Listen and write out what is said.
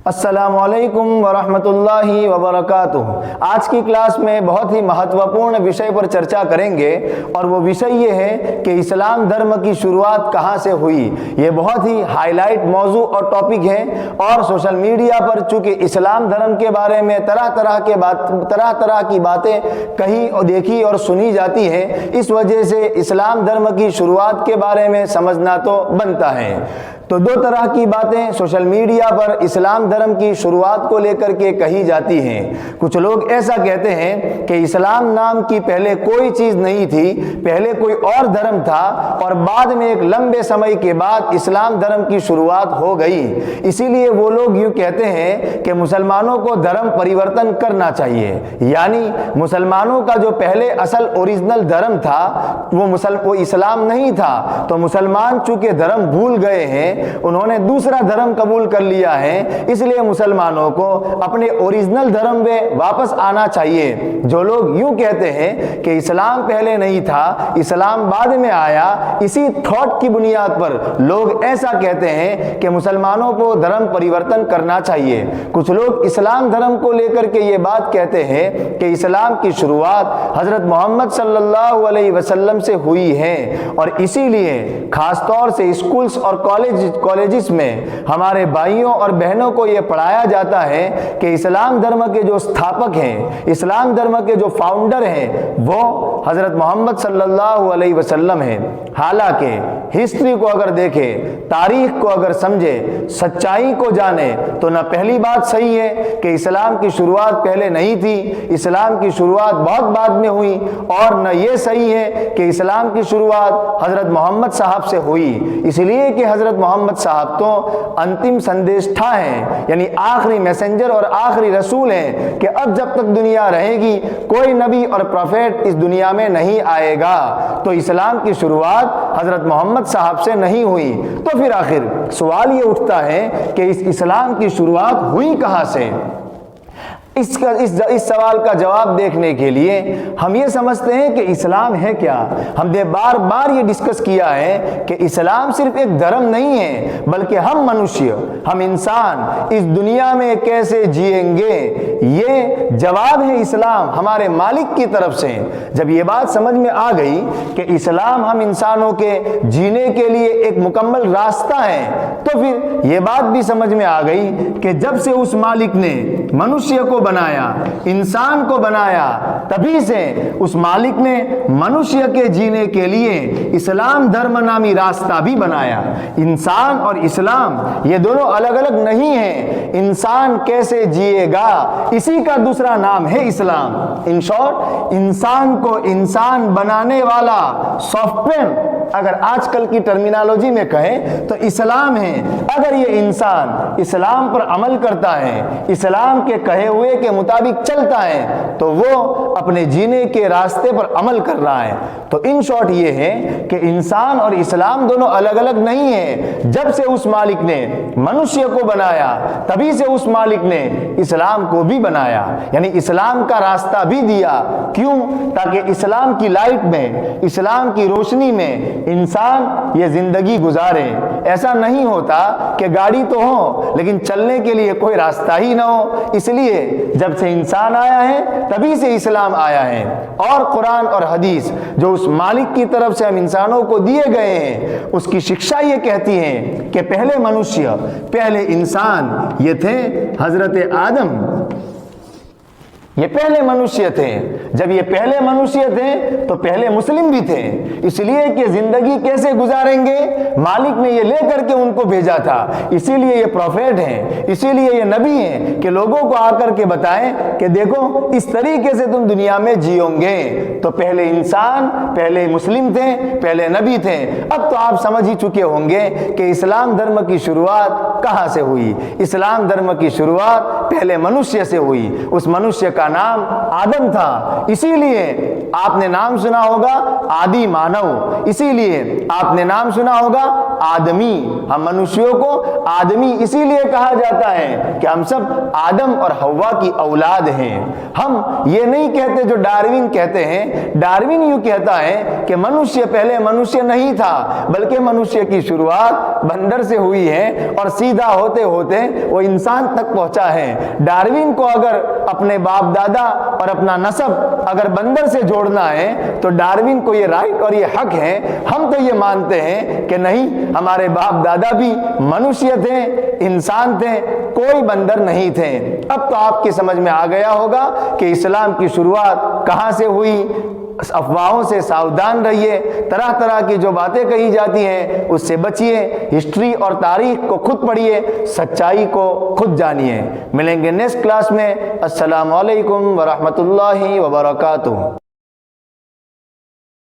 अस्सलामुअलैकुम वरहमतुल्लाहि वबरकातुह। आज की क्लास में बहुत ही महत्वपूर्ण विषय पर चर्चा करेंगे और वो विषय ये है कि इस्लाम धर्म की शुरुआत कहाँ से हुई। ये बहुत ही हाईलाइट मौजू और टॉपिक है और सोशल मीडिया पर चूँकि इस्लाम धर्म के बारे में तरह तरह की बातें कही और देखी और सुनी जाती हैं, इस वजह से इस्लाम धर्म की शुरुआत के बारे में समझना तो बनता है। तो दो तरह की बातें सोशल मीडिया पर इस्लाम धर्म की शुरुआत को लेकर के कही जाती हैं। कुछ लोग ऐसा कहते हैं कि इस्लाम नाम की पहले कोई चीज़ नहीं थी, पहले कोई और धर्म था और बाद में एक लंबे समय के बाद इस्लाम धर्म की शुरुआत हो गई। इसीलिए वो लोग यूँ कहते हैं कि मुसलमानों को धर्म परिवर्तन करना चाहिए, यानी मुसलमानों का जो पहले असल ओरिजिनल धर्म था वो इस्लाम नहीं था, तो मुसलमान चूँकि धर्म भूल गए हैं, उन्होंने दूसरा धर्म कबूल कर लिया है, इसलिए मुसलमानों को अपने ओरिजिनल धर्म में वापस आना चाहिए। जो लोग यूं कहते हैं कि इस्लाम पहले नहीं था, इस्लाम बाद में आया, इसी थॉट की बुनियाद पर लोग ऐसा कहते हैं कि मुसलमानों को धर्म परिवर्तन करना चाहिए। कुछ लोग इस्लाम धर्म को लेकर के ये बात कहते हैं कि इस्लाम की शुरुआत हजरत मोहम्मद सल्लल्लाहु अलैहि वसल्लम से हुई है और इसीलिए खासतौर से स्कूल्स और कॉलेजेस में हमारे भाइयों और बहनों को यह पढ़ाया जाता है कि इस्लाम धर्म के जो स्थापक हैं, इस्लाम धर्म के जो फाउंडर हैं, वो हजरत मोहम्मद सल्लल्लाहु अलैहि वसल्लम हैं। हालांकि हिस्ट्री को अगर देखें, तारीख को अगर समझे, सच्चाई को जाने, तो न पहली बात सही है कि इस्लाम की शुरुआत पहले नहीं थी, इस्लाम की शुरुआत बहुत बाद में हुई, और न ये सही है कि इस्लाम की शुरुआत हजरत मोहम्मद साहब से हुई, इसलिए कि हजरत मोहम्मद साहब तो अंतिम संदेष्टा हैं, यानी आखिरी मैसेंजर और आखिरी रसूल हैं कि अब जब तक दुनिया रहेगी कोई नबी और प्रोफेट इस दुनिया में नहीं आएगा। तो इस्लाम की शुरुआत हजरत मोहम्मद साहब से नहीं हुई। तो फिर आखिर सवाल ये उठता है कि इस इस्लाम की शुरुआत हुई कहाँ से। इस सवाल का जवाब देखने के लिए हम ये समझते हैं कि इस्लाम है क्या। हमने बार बार ये डिस्कस किया है कि इस्लाम सिर्फ एक धर्म नहीं है, बल्कि हम मनुष्य, हम इंसान इस दुनिया में कैसे जिएंगे, ये जवाब है इस्लाम हमारे मालिक की तरफ से। जब ये बात समझ में आ गई कि इस्लाम हम इंसानों के जीने के लिए एक मुकम्मल रास्ता है, तो फिर ये बात भी समझ में आ गई कि जब से उस मालिक ने मनुष्य को बनाया, इंसान को बनाया, तभी से उस मालिक ने मनुष्य के जीने के लिए इस्लाम धर्म नामी रास्ता भी बनाया। इंसान और इस्लाम ये दोनों अलग अलग नहीं है। इंसान कैसे जिएगा, इसी का दूसरा नाम है इस्लाम। इन शॉर्ट, इंसान को इंसान बनाने वाला सॉफ्टवेयर अगर आजकल की टर्मिनोलॉजी में कहें तो इस्लाम है। अगर ये इंसान इस्लाम पर अमल करता है, इस्लाम के कहे हुए के मुताबिक चलता है, तो वो अपने जीने के रास्ते पर अमल कर रहा है। तो इन शॉर्ट ये है कि इंसान और इस्लाम दोनों अलग अलग नहीं है। जब से उस मालिक ने मनुष्य को बनाया, तभी से उस मालिक ने इस्लाम को भी बनाया, यानी इस्लाम का रास्ता भी दिया। क्यों? ताकि इस्लाम की लाइट में, इस्लाम की रोशनी में इंसान ये जिंदगी गुजारे। ऐसा नहीं होता कि गाड़ी तो हो लेकिन चलने के लिए कोई रास्ता ही ना हो। इसलिए जब से इंसान आया है तभी से इस्लाम आया है, और कुरान और हदीस जो उस मालिक की तरफ से हम इंसानों को दिए गए हैं, उसकी शिक्षा ये कहती है कि पहले मनुष्य, पहले इंसान ये थे हजरत आदम। ये पहले मनुष्य थे। जब ये पहले मनुष्य थे तो पहले मुस्लिम भी थे। इसलिए कि जिंदगी कैसे गुजारेंगे, मालिक ने ये लेकर के उनको भेजा था। इसीलिए ये प्रोफेट हैं, इसीलिए ये नबी हैं कि लोगों को आकर के बताएं कि देखो इस तरीके से तुम दुनिया में जियोगे। तो पहले इंसान, पहले मुस्लिम थे, पहले नबी थे। अब तो आप समझ ही चुके होंगे कि इस्लाम धर्म की शुरुआत कहाँ से हुई। इस्लाम धर्म की शुरुआत पहले मनुष्य से हुई। उस मनुष्य का नाम आदम था, इसीलिए आपने नाम सुना होगा आदि मानव, इसीलिए आपने नाम सुना होगा आदमी। हम मनुष्यों को आदमी इसीलिए कहा जाता है कि हम सब आदम और हव्वा की औलाद हैं। हम ये नहीं कहते जो डार्विन कहते हैं। डार्विन यूं कहता है कि मनुष्य पहले मनुष्य नहीं था, बल्कि मनुष्य की शुरुआत बंदर से हुई है और सीधा होते होते वो इंसान तक पहुंचा है। डार्विन को अगर अपने बाप दादा और अपना नस्ब अगर बंदर से जोड़ना है तो डार्विन को ये राइट और ये हक है। हम तो ये मानते हैं कि नहीं, हमारे बाप दादा भी मनुष्य थे, इंसान थे, कोई बंदर नहीं थे। अब तो आपकी समझ में आ गया होगा कि इस्लाम की शुरुआत कहां से हुई। अफवाहों से सावधान रहिए, तरह तरह की जो बातें कही जाती हैं उससे बचिए, हिस्ट्री और तारीख को खुद पढ़िए, सच्चाई को खुद जानिए। मिलेंगे नेक्स्ट क्लास में। अस्सलामु अलैकुम व रहमतुल्लाहि व बरकातुहू।